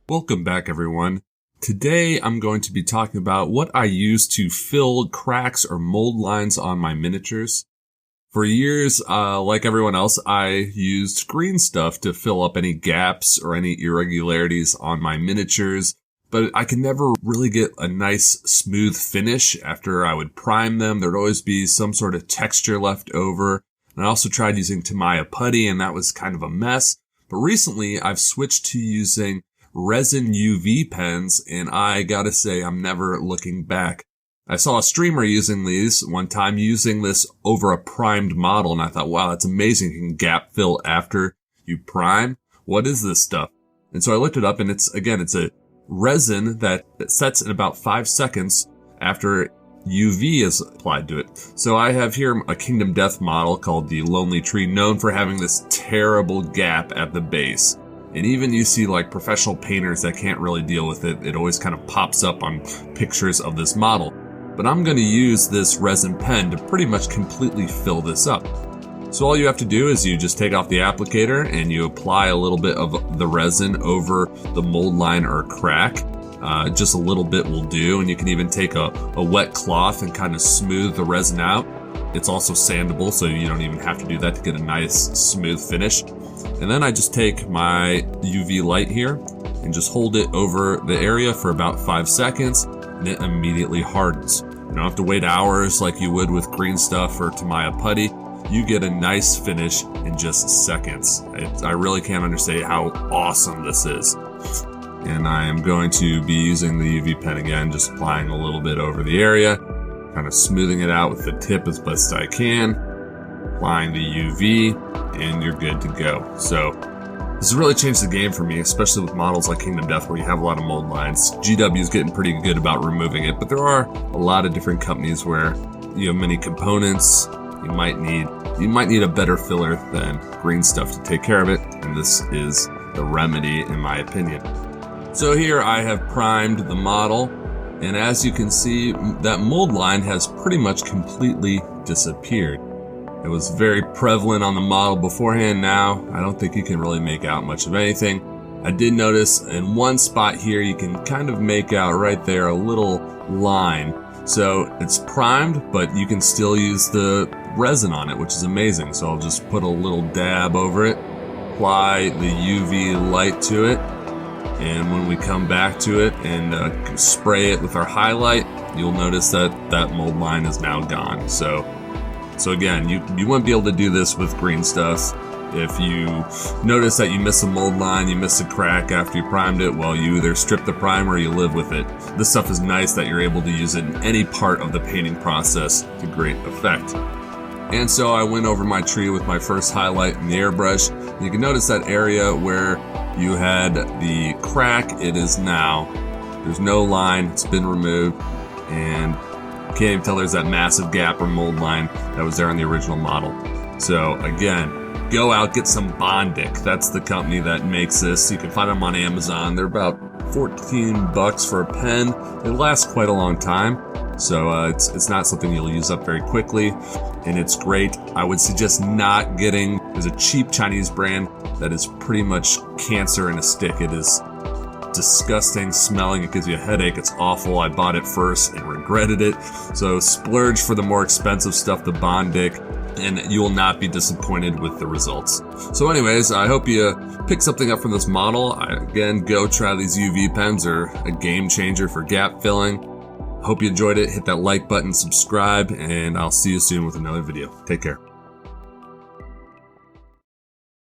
Welcome back, everyone. Today I'm going to be talking about what I use to fill cracks or mold lines on my miniatures. For years, like everyone else, I used green stuff to fill up any gaps or any irregularities on my miniatures, but I could never really get a nice smooth finish after I would prime them. There'd always be some sort of texture left over. And I also tried using Tamiya putty, and that was kind of a mess. But recently, I've switched to using resin UV pens, and I gotta say, I'm never looking back. I saw a streamer using these one time, using this over a primed model, and I thought, wow, that's amazing. You can gap fill after you prime. What is this stuff? And so I looked it up, and it's a resin that sets in about 5 seconds after UV is applied to it. So I have here a Kingdom Death model called the Lonely Tree, known for having this terrible gap at the base. And even you see like professional painters that can't really deal with it. It always kind of pops up on pictures of this model. But I'm going to use this resin pen to pretty much completely fill this up. So all you have to do is you just take off the applicator and you apply a little bit of the resin over the mold line or crack. Just a little bit will do, and you can even take a wet cloth and kind of smooth the resin out. It's also sandable, so you don't even have to do that to get a nice smooth finish. And then I just take my UV light here and just hold it over the area for about 5 seconds, and it immediately hardens. You don't have to wait hours like you would with green stuff or Tamiya putty. You get a nice finish in just seconds. I really can't understate how awesome this is. And I am going to be using the UV pen again, just applying a little bit over the area, kind of smoothing it out with the tip as best I can, applying the UV, and you're good to go. So this has really changed the game for me, especially with models like Kingdom Death where you have a lot of mold lines. GW is getting pretty good about removing it, but there are a lot of different companies where you have many components. You might need a better filler than green stuff to take care of it, and this is the remedy in my opinion. So here I have primed the model, and as you can see, that mold line has pretty much completely disappeared. It was very prevalent on the model beforehand. Now I don't think you can really make out much of anything. I did notice in one spot here you can kind of make out right there a little line. So it's primed, but you can still use the resin on it, which is amazing. So I'll just put a little dab over it, apply the UV light to it, and when we come back to it and spray it with our highlight, you'll notice that that mold line is now gone. So again, you wouldn't be able to do this with green stuff. If you notice that you miss a mold line, you miss a crack after you primed it, well, you either strip the primer or you live with it. This stuff is nice that you're able to use it in any part of the painting process to great effect. And so I went over my tree with my first highlight in the airbrush. You can notice that area where you had the crack, there's no line, it's been removed, and you can't even tell there's that massive gap or mold line that was there on the original model. So again, go out, get some Bondic. That's the company that makes this. You can find them on Amazon. They're about $14 for a pen. They last quite a long time. So it's not something you'll use up very quickly, and it's great. I would suggest not getting, there's a cheap Chinese brand that is pretty much cancer in a stick. It is disgusting smelling. It gives you a headache. It's awful. I bought it first and regretted it. So splurge for the more expensive stuff, the Bondic, and you will not be disappointed with the results. So anyways, I hope you pick something up from this model. Again, go try these UV pens. They're a game changer for gap filling. Hope you enjoyed it. Hit that like button, subscribe, and I'll see you soon with another video. Take care.